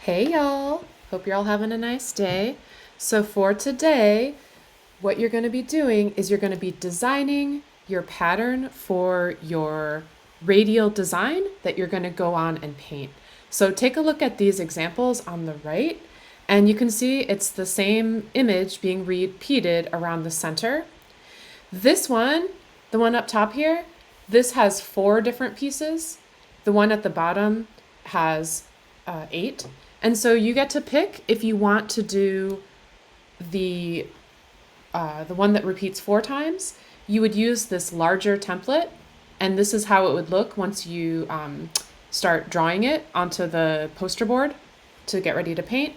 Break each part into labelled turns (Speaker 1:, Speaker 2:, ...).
Speaker 1: Hey y'all, hope you're all having a nice day. So for today, what you're going to be doing is you're going to be designing your pattern for your radial design that you're going to go on and paint. So take a look at these examples on the right, and you can see it's the same image being repeated around the center. This one, the one up top here, this has 4 different pieces. The one at the bottom has 8. And so you get to pick if you want to do the one that repeats 4 times. You would use this larger template, and this is how it would look once you start drawing it onto the poster board to get ready to paint.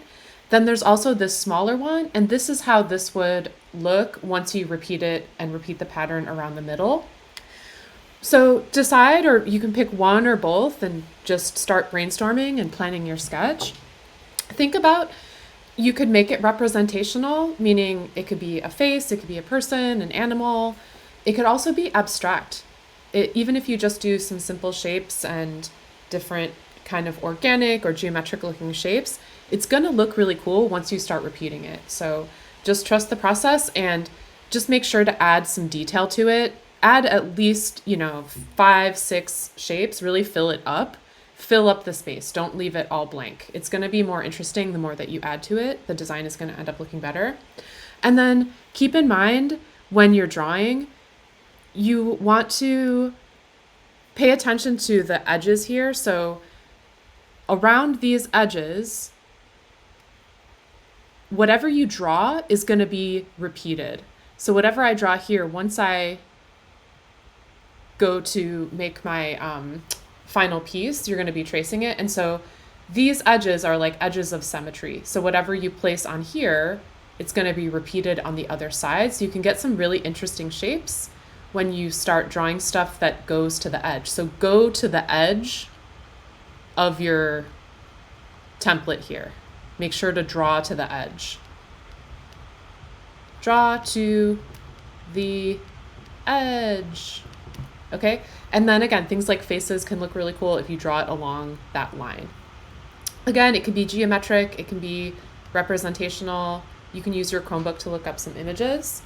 Speaker 1: Then there's also this smaller one, and this is how this would look once you repeat it and repeat the pattern around the middle. So decide, or you can pick one or both and just start brainstorming and planning your sketch. Think about, you could make it representational, meaning it could be a face, it could be a person, an animal. It could also be abstract. Even if you just do some simple shapes and different kind of organic or geometric looking shapes, it's going to look really cool once you start repeating it. So just trust the process and just make sure to add some detail to it. Add at least, 5, 6 shapes, really fill it up. Fill up the space. Don't leave it all blank. It's going to be more interesting the more that you add to it. The design is going to end up looking better. And then keep in mind when you're drawing, you want to pay attention to the edges here. So around these edges, whatever you draw is going to be repeated. So whatever I draw here, once I go to make my final piece, you're going to be tracing it. And so these edges are like edges of symmetry. So whatever you place on here, it's going to be repeated on the other side. So you can get some really interesting shapes when you start drawing stuff that goes to the edge. So go to the edge of your template here. Make sure to draw to the edge. Draw to the edge. Okay, and then again, things like faces can look really cool if you draw it along that line. Again, it can be geometric, it can be representational. You can use your Chromebook to look up some images.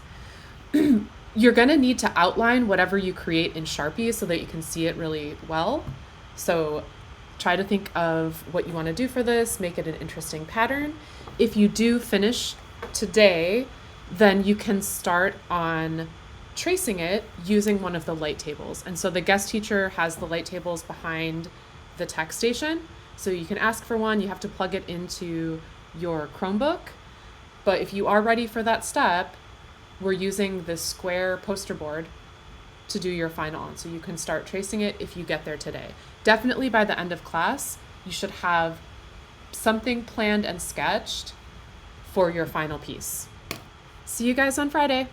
Speaker 1: You're gonna need to outline whatever you create in Sharpie so that you can see it really well. So try to think of what you wanna do for this, make it an interesting pattern. If you do finish today, then you can start on tracing it using one of the light tables. And so the guest teacher has the light tables behind the tech station. So you can ask for one, you have to plug it into your Chromebook. But if you are ready for that step, we're using this square poster board to do your final on. So you can start tracing it if you get there today. Definitely by the end of class, you should have something planned and sketched for your final piece. See you guys on Friday.